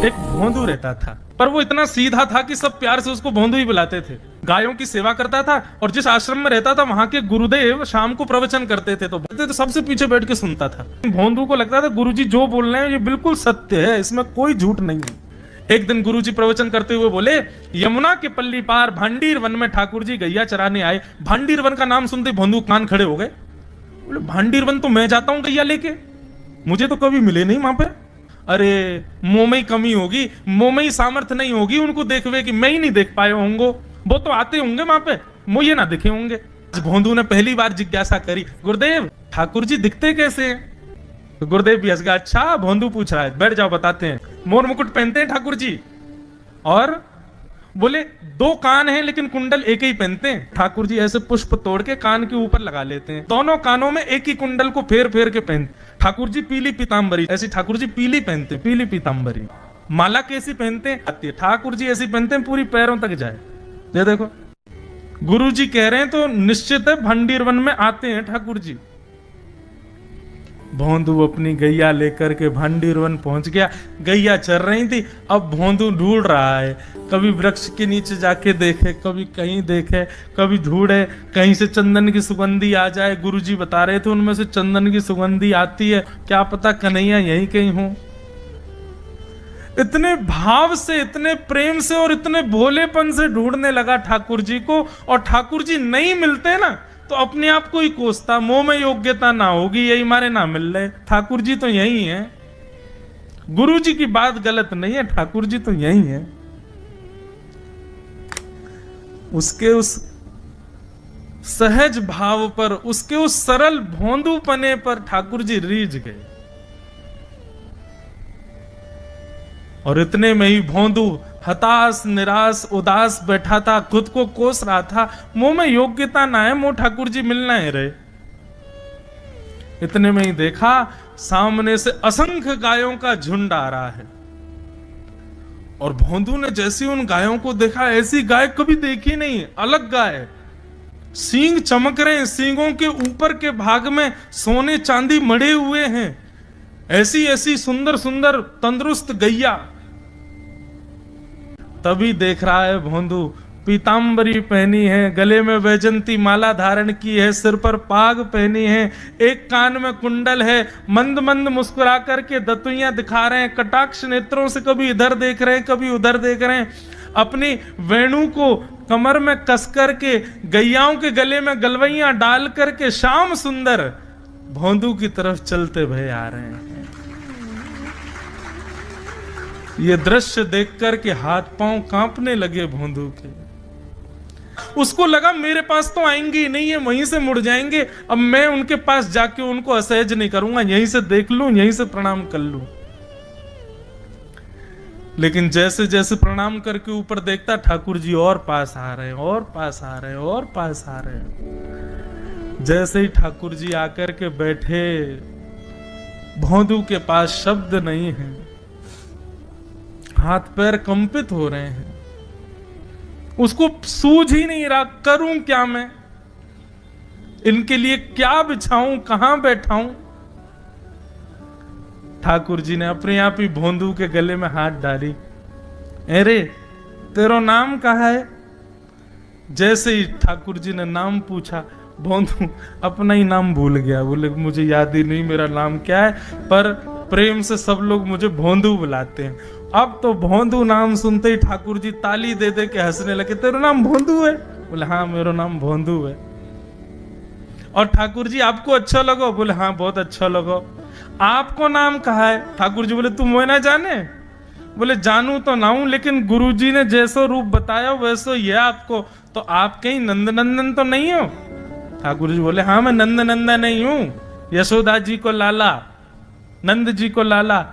एक भोंदू रहता था, पर वो इतना सीधा था कि सब प्यार से उसको भोंदू ही बुलाते थे। गायों की सेवा करता था और जिस आश्रम में रहता था वहां के गुरुदेव शाम को प्रवचन करते थे तो सबसे पीछे बैठ के सुनता था। भोंदू को लगता था गुरुजी जो बोल रहे हैं ये बिल्कुल सत्य है, इसमें कोई झूठ नहीं है। एक दिन गुरुजी प्रवचन करते हुए बोले, यमुना के पल्ली पार भांडीर वन में ठाकुर जी गैया चराने आए। भांडीर वन का नाम सुनते भोंदू कान खड़े हो गए। बोले भांडीर वन तो मैं जाता हूं गैया लेके, मुझे तो कभी मिले नहीं वहां पे। अरे मुंह में ही कमी होगी, मुंह में ही सामर्थ्य नहीं होगी उनको देखवे कि मैं ही नहीं देख पाए होंगे, वो तो आते होंगे वहां पे, मुझे ना दिखे होंगे। भोंदू ने पहली बार जिज्ञासा करी, गुरुदेव ठाकुर जी दिखते कैसे हैं? तो गुरुदेव भी हंस गया, अच्छा भोंदू पूछ रहा है, बैठ जाओ बताते हैं। मोर मुकुट पहनते हैं ठाकुर जी, और बोले दो कान हैं लेकिन कुंडल एक ही पहनते हैं। ठाकुर जी ऐसे पुष्प तोड़ के कान के ऊपर लगा लेते हैं, दोनों कानों में एक ही कुंडल को फेर फेर के पहनते। ठाकुर जी पीली पीतांबरी, ऐसी ठाकुर जी पीली पहनते, पीली पीतांबरी। माला कैसी पहनते हैं? ठाकुर जी ऐसी पहनते हैं पूरी पैरों तक जाए। ये देखो गुरु जी कह रहे हैं तो निश्चित है भंडीर वन में आते हैं ठाकुर जी। भोंदू अपनी गैया लेकर के भांडीर वन पहुंच गया। गैया चर रही थी, अब भोंदू ढूंढ रहा है, कभी वृक्ष के नीचे जाके देखे, कभी कहीं देखे, कभी ढूंढे कहीं से चंदन की सुगंधी आ जाए। गुरुजी बता रहे थे उनमें से चंदन की सुगंधी आती है, क्या पता कन्हैया यहीं कहीं हो। इतने भाव से, इतने प्रेम से और इतने भोलेपन से ढूंढने लगा ठाकुर जी को, और ठाकुर जी नहीं मिलते ना तो अपने आप को ही कोसता, मुंह में योग्यता ना होगी, यही मारे ना मिल रहे, ठाकुर जी तो यही है। गुरु जी की बात गलत नहीं है, ठाकुर जी तो यही है। उसके उस सहज भाव पर, उसके उस सरल भोंदूपने पर ठाकुर जी रीझ गए। और इतने में ही भोंदू हताश निराश उदास बैठा था, खुद को कोस रहा था, मुंह में योग्यता ना है, मुंह ठाकुर जी मिलना है रहे। इतने में ही देखा सामने से असंख्य गायों का झुंड आ रहा है, और भोंदू ने जैसे उन गायों को देखा, ऐसी गाय कभी देखी नहीं, अलग गाय, सींग चमक रहे हैं, सींगों के ऊपर के भाग में सोने चांदी मढ़े हुए हैं, ऐसी ऐसी सुंदर सुंदर तंदुरुस्त गैया। तभी देख रहा है भोंदू, पीतांबरी पहनी है, गले में वैजंती माला धारण की है, सिर पर पाग पहनी है, एक कान में कुंडल है, मंद मंद मुस्कुरा करके दतुइयां दिखा रहे हैं, कटाक्ष नेत्रों से कभी इधर देख रहे हैं कभी उधर देख रहे हैं, अपनी वेणु को कमर में कस करके गैयाओं के गले में गलवैयां डाल करके श्याम सुंदर भोंदू की तरफ चलते भय आ रहे हैं। ये दृश्य देख करके हाथ पांव कांपने लगे भोंदू के। उसको लगा मेरे पास तो आएंगे ही नहीं, है वहीं से मुड़ जाएंगे, अब मैं उनके पास जाके उनको असहज नहीं करूंगा, यहीं से देख लूं, यहीं से प्रणाम कर लूं। लेकिन जैसे जैसे प्रणाम करके ऊपर देखता, ठाकुर जी और पास आ रहे हैं, और पास आ रहे हैं, और पास आ रहे हैं। जैसे ही ठाकुर जी आकर के बैठे, भोंदू के पास शब्द नहीं है, हाथ पैर कंपित हो रहे हैं, उसको सूझ ही नहीं रहा करूं क्या मैं, इनके लिए क्या बिछाऊं, कहां बैठाऊं। ठाकुर जी ने अपने आप ही भोंदू के गले में हाथ डाली, अरे तेरा नाम कहा है? जैसे ही ठाकुर जी ने नाम पूछा, भोंदू अपना ही नाम भूल गया, बोले मुझे याद ही नहीं मेरा नाम क्या है, पर प्रेम से सब लोग मुझे भोंदू बुलाते हैं। अब तो भोंदू नाम सुनते ही ठाकुर जी ताली दे दे के हंसने लगे, तेरा नाम भोंदू है? बोले हाँ मेरा नाम भोंदू है। और ठाकुर जी आपको अच्छा लगो? बोले हाँ बहुत अच्छा लगो। आपको नाम कहा है? ठाकुर जी बोले तुम वो ना जाने? बोले जानू तो ना हूं, लेकिन गुरु जी ने जैसो रूप बताया वैसो ये आपको, तो आप कहीं नंद नंदन तो नहीं हो? ठाकुर जी बोले हाँ मैं नंद नंदन नहीं हूं, यशोदा जी को लाला, नंद जी को लाला।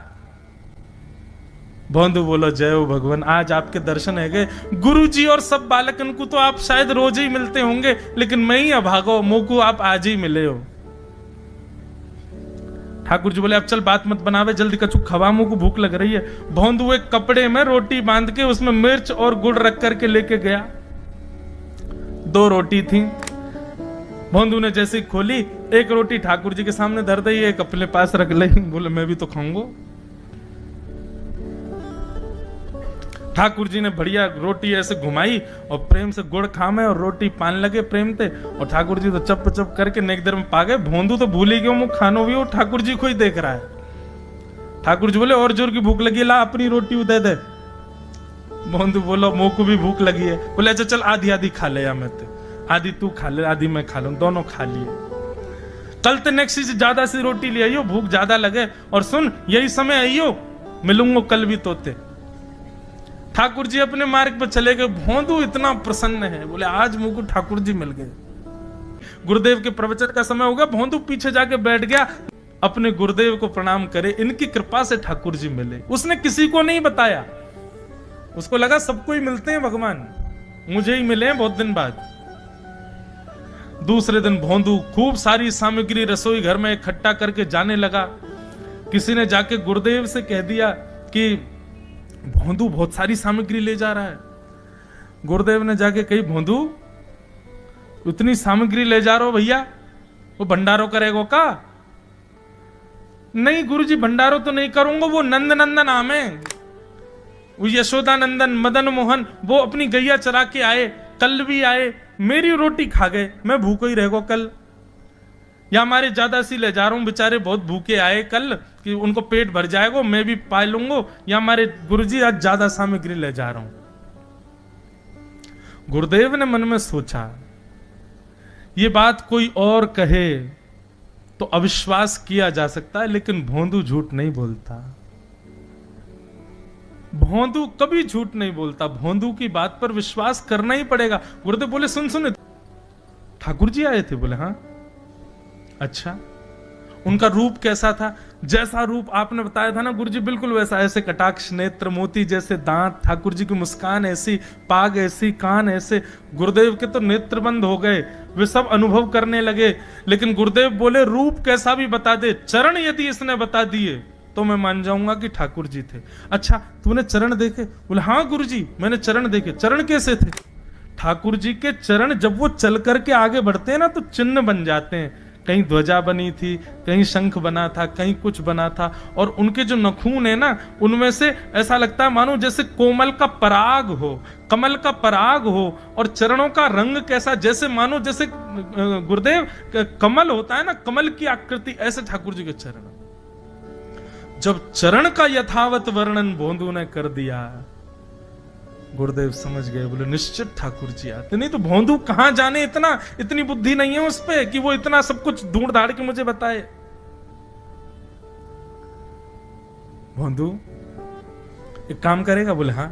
भोंदू बोलो जय हो भगवान, आज आपके दर्शन है गए। गुरु जी और सब बालकन को तो आप शायद रोज ही मिलते होंगे, लेकिन मैं ही अभागो, मोकू आप आज ही मिले हो। ठाकुर जी बोले अब चल बात मत बनावे, जल्दी कछु खवा, मुंह को भूख लग रही है। भोंदू एक कपड़े में रोटी बांध के उसमें मिर्च और गुड़ रख करके लेके गया। 2 रोटी थी। भोंदू ने जैसे खोली, एक रोटी ठाकुर जी के सामने धर दी, एक अपने पास रख ली। बोले मैं भी तो खाऊंगा। ठाकुर जी ने बढ़िया रोटी ऐसे घुमाई और प्रेम से गुड़ खामे और रोटी पान लगे प्रेम थे, और ठाकुर जी तो चप चप करके नेक देर में पा गए। भोंदू तो भूल ही गयो, मुँह खानो भी हो ठाकुर जी को ही देख रहा है। ठाकुर जी बोले और जोर की भूख लगी, ला अपनी रोटी दे दे। भोंदू बोलो मुँह को भी भूख लगी है। बोले अच्छा चल आधी आधी खा ले, या मैं आधी तू खा ले आधी मैं खा लूं, दोनों खा लिए। कल ते नेक्स्ट से ज्यादा सी रोटी ले आइयो, भूख ज्यादा लगे, और सुन यही समय आइयो, मिलूंगा कल भी तोते। ठाकुर जी अपने मार्ग पर चले गए। भोंदू इतना प्रसन्न है, बोले आज मुझको ठाकुर जी मिल गए। गुरुदेव के प्रवचन का समय होगा, भोंदू पीछे जाके बैठ गया, अपने गुरुदेव को प्रणाम करे, इनकी कृपा से ठाकुर जी मिले। उसने किसी को नहीं बताया, उसको लगा सबको ही मिलते हैं भगवान, मुझे ही मिले हैं बहुत दिन बाद। दूसरे दिन भोंदू खूब सारी सामग्री रसोई घर में इकट्ठा करके जाने लगा। किसी ने जाके गुरुदेव से कह दिया कि भोंदू बहुत सारी सामग्री ले जा रहा है। गुरुदेव ने जाके कही, भोंदू उतनी सामग्री ले जा रहा हो भैया, वो भंडारो करेगो का? नहीं गुरुजी भंडारो तो नहीं करूंगा, वो नंद नंदन नाम है, वो यशोदा नंदन मदन मोहन, वो अपनी गैया चरा के आए, कल भी आए, मेरी रोटी खा गए, मैं भूखो ही रहेगा कल। या हमारे ज्यादा सी ले जा रहा हूं, बेचारे बहुत भूखे आए कल, कि उनको पेट भर जाएगा, मैं भी पा लूंगा, या हमारे गुरुजी आज ज्यादा सामग्री ले जा रहा हूं। गुरुदेव ने मन में सोचा ये बात कोई और कहे तो अविश्वास किया जा सकता है, लेकिन भोंदू झूठ नहीं बोलता। भोंदू कभी झूठ नहीं बोलता, भोंदू की बात पर विश्वास करना ही पड़ेगा। गुरुदेव बोले सुन सुन ठाकुर जी आए थे? बोले हाँ। अच्छा उनका रूप कैसा था? जैसा रूप आपने बताया था ना गुरुजी, बिल्कुल वैसा, ऐसे कटाक्ष नेत्र, मोती जैसे दांत, ठाकुर जी की मुस्कान ऐसी, पाग ऐसी, कान ऐसे। गुरुदेव के तो नेत्र बंद हो गए, वे सब अनुभव करने लगे। लेकिन गुरुदेव बोले रूप कैसा भी बता दे, चरण यदि इसने बता दिए तो मैं मान जाऊंगा कि ठाकुर जी थे। अच्छा तूने चरण देखे? बोले हाँ गुरुजी मैंने चरण देखे। चरण कैसे थे? ठाकुर जी के चरण जब वो चल करके आगे बढ़ते हैं ना तो चिन्ह बन जाते हैं। कहीं ध्वजा बनी थी, कहीं शंख बना था, कहीं कुछ बना था, और उनके जो नखून है ना उनमें से ऐसा लगता है मानो जैसे कोमल का पराग हो, कमल का पराग हो। और चरणों का रंग कैसा, जैसे मानो जैसे गुरुदेव कमल होता है ना, कमल की आकृति, ऐसे ठाकुर जी के चरण। जब चरण का यथावत वर्णन भोंदू ने कर दिया, गुरुदेव समझ गए, बोले निश्चित ठाकुर जी आते। नहीं तो भोंदू कहां जाने, इतनी बुद्धि नहीं है उस पे कि वो इतना सब कुछ ढूंढ धाड़ के मुझे बताए। भोंदू एक काम करेगा? बोले हाँ।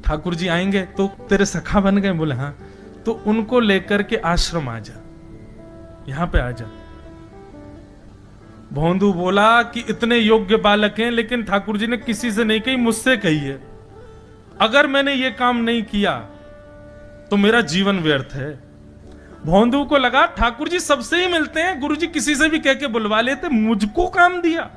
ठाकुर जी आएंगे तो तेरे सखा बन गए? बोले हाँ। तो उनको लेकर के आश्रम आ जा, यहां पे आ जा। भोंदू बोला कि इतने योग्य बालक हैं, लेकिन ठाकुर जी ने किसी से नहीं कही, मुझसे कही है। अगर मैंने ये काम नहीं किया तो मेरा जीवन व्यर्थ है। भोंदू को लगा ठाकुर जी सबसे ही मिलते हैं, गुरुजी किसी से भी कह के बुलवा लेते, मुझको काम दिया।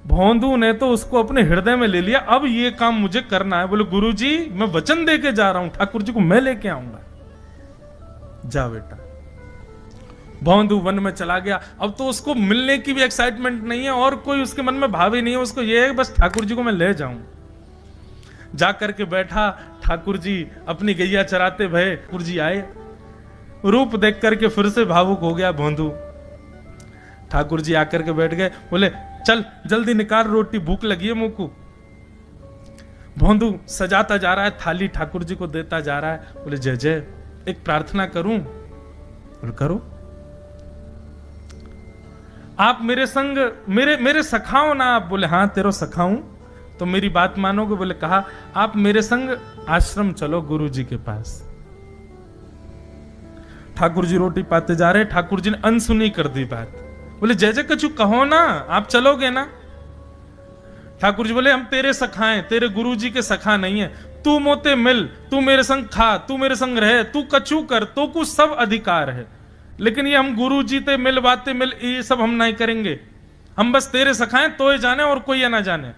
भोंदू ने तो उसको अपने हृदय में ले लिया, अब ये काम मुझे करना है। बोले गुरुजी मैं वचन दे के जा रहा हूं, ठाकुर जी को मैं लेके आऊंगा। जा बेटा। भोंदू वन में चला गया। अब तो उसको मिलने की भी एक्साइटमेंट नहीं है और कोई उसके मन में भाव ही नहीं है, उसको ये है बस ठाकुर जी को मैं ले जाऊं। जाकर के बैठा, ठाकुर जी अपनी गैया चराते भये, ठाकुर जी आए, रूप देख करके फिर से भावुक हो गया भोंदू। ठाकुर जी आकर के बैठ गए, बोले चल जल्दी निकाल रोटी, भूख लगी है मुंह को। भोंदू सजाता जा रहा है थाली, ठाकुर जी को देता जा रहा है। बोले जय जय एक प्रार्थना करूं? बोले करो। आप मेरे संग मेरे सखाओ ना आप? बोले हाँ तेरो सखाऊं तो मेरी बात मानोगे? बोले कहा आप मेरे संग आश्रम चलो गुरु जी के पास। ठाकुर जी रोटी पाते जा रहे, ठाकुर जी ने अनसुनी कर दी बात। बोले जय जय कछु कहो ना, आप चलोगे ना? ठाकुर जी बोले हम तेरे सखा हैं, तेरे गुरु जी के सखा नहीं है। तू मोते मिल, तू मेरे संग खा, तू मेरे संग रहे, तू कछु कर, तो कुछ सब अधिकार है, लेकिन ये हम गुरु जी ते मिल बातें मिल ये सब हम नहीं करेंगे। हम बस तेरे सखाएं तो ही जाने और कोई ना जाने।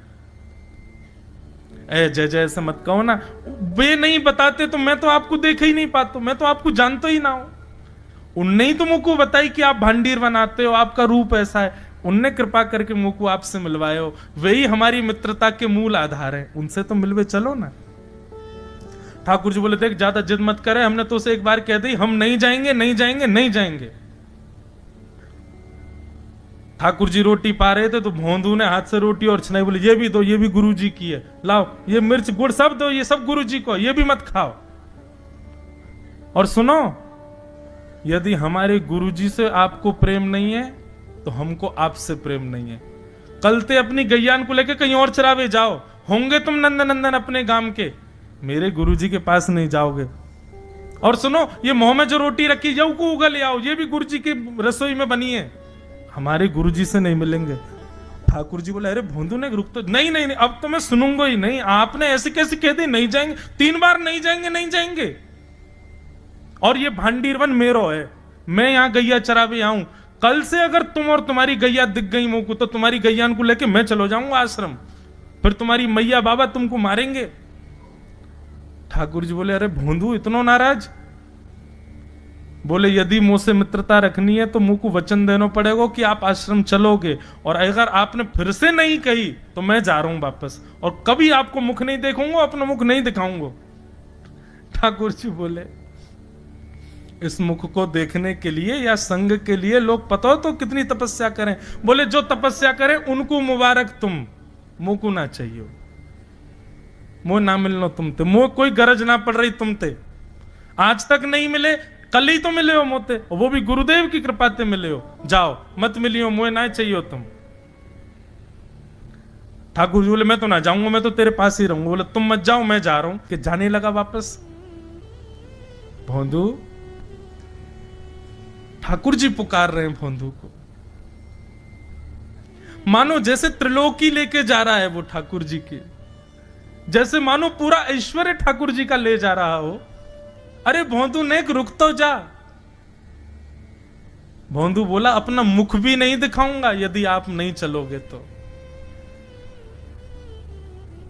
ए जय जय ऐसे मत कहो ना, वे नहीं बताते तो मैं तो आपको देख ही नहीं पाता, मैं तो आपको जानता ही ना हूं। उनने ही तो मुझको बताई कि आप भांडीर बनाते हो, आपका रूप ऐसा है। उनने कृपा करके मुंह को आपसे मिलवाए हो, वही हमारी मित्रता के मूल आधार है, उनसे तो मिलवे चलो ना। ठाकुर जी बोले देख ज्यादा जिद मत करे, हमने तो उसे एक बार कह दी हम नहीं जाएंगे नहीं जाएंगे नहीं जाएंगे। ठाकुर जी रोटी पा रहे थे तो भोंदू ने हाथ से रोटी और छनाई बोले ये भी दो, ये भी गुरु जी की है, लाओ ये मिर्च गुड़ सब दो, ये सब गुरु जी को, ये भी मत खाओ। और सुनो, यदि हमारे गुरु जी से आपको प्रेम नहीं है तो हमको आपसे प्रेम नहीं है। कल ते अपनी गैयान को लेकर कहीं और चरावे जाओ, होंगे तुम नंदनंदन अपने गांव के, मेरे गुरुजी के पास नहीं जाओगे। और सुनो, ये मुंह में जो रोटी रखी यू को उगल ले आओ, ये भी गुरुजी की रसोई में बनी है, हमारे गुरुजी से नहीं मिलेंगे। ठाकुर जी बोले अरे भोंदू ने रुक तो, नहीं नहीं नहीं अब तो मैं सुनूंगा ही नहीं, आपने ऐसे कैसे कह दी नहीं जाएंगे, 3 बार नहीं जाएंगे नहीं जाएंगे। और ये भांडीरवन मेरो है, मैं यहां गैया चरावे आऊं, कल से अगर तुम और तुम्हारी गैया दिख गई मुंह को तो तुम्हारी गैयान को लेके मैं चलो जाऊंगा आश्रम, फिर तुम्हारी मैया बाबा तुमको मारेंगे। ठाकुर जी बोले अरे भोंदू इतना नाराज? बोले यदि मुंह से मित्रता रखनी है तो मुंह को वचन देना पड़ेगा कि आप आश्रम चलोगे, और अगर आपने फिर से नहीं कही तो मैं जा रहा हूं वापस, और कभी आपको मुख नहीं देखूंगा, अपना मुख नहीं दिखाऊंगा। ठाकुर जी बोले इस मुख को देखने के लिए या संग के लिए लोग पता हो तो कितनी तपस्या करें। बोले जो तपस्या करें उनको मुबारक, तुम मुंह को ना चाहिए, मुंह ना मिलनो तुमते, मुंह कोई गरज ना पड़ रही तुमते, आज तक नहीं मिले कल ही तो मिले हो मोते, वो भी गुरुदेव की कृपा से मिले हो, जाओ मत मिलियो, मुझे ना चाहिए तुम। ठाकुर जी बोले मैं तो ना जाऊंगा, मैं तो तेरे पास ही रहूंगा। बोले तुम मत जाओ मैं जा रहा हूं। कि जाने लगा वापस। भोंदू, ठाकुर जी पुकार रहे हैं भोंदू को, मानो जैसे त्रिलोकी लेके जा रहा है वो ठाकुर जी की, जैसे मानो पूरा ऐश्वर्य ठाकुर जी का ले जा रहा हो। अरे भोंदू ने रुक तो जा। भोंदू बोला अपना मुख भी नहीं दिखाऊंगा यदि आप नहीं चलोगे तो।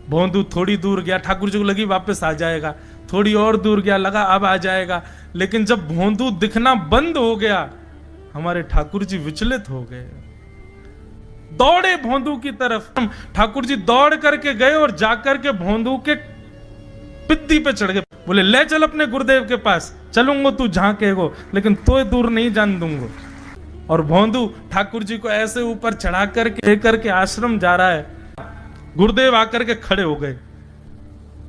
भोंदू थोड़ी दूर गया, ठाकुर जी को लगी वापस आ जाएगा, थोड़ी और दूर गया, लगा अब आ जाएगा, लेकिन जब भोंदू दिखना बंद हो गया हमारे ठाकुर जी विचलित हो गए, दौड़े भोंदू की तरफ। ठाकुर जी दौड़ करके गए और जाकर के भोंदू के पित्ती पे चढ़ गए। बोले ले चल अपने गुरुदेव के पास, चलूंगा तू जहां कहेगो, लेकिन तो दूर नहीं जान दूंगा। और भोंदू ठाकुर जी को ऐसे ऊपर चढ़ा करके लेकर के आश्रम जा रहा है। गुरुदेव आकर के खड़े हो गए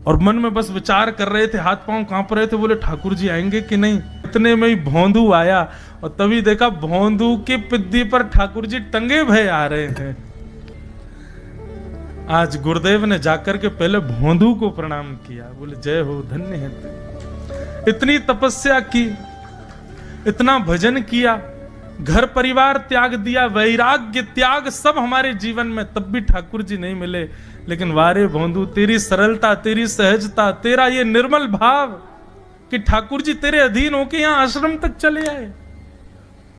और मन में बस विचार कर रहे थे, हाथ पांव कांप रहे थे, बोले ठाकुर जी आएंगे कि नहीं। इतने में ही भोंदू आया और तभी देखा भोंदू के पिद्दी पर ठाकुर जी टंगे भय आ रहे हैं। आज गुरुदेव ने जाकर के पहले भोंदू को प्रणाम किया, बोले जय हो, धन्य है तू, इतनी तपस्या की, इतना भजन किया, घर परिवार त्याग दिया, वैराग्य त्याग सब हमारे जीवन में, तब भी ठाकुर जी नहीं मिले। लेकिन वारे भोंदू, तेरी सरलता, तेरी सहजता, तेरा ये निर्मल भाव कि ठाकुर जी तेरे अधीन होके यहां आश्रम तक चले आए।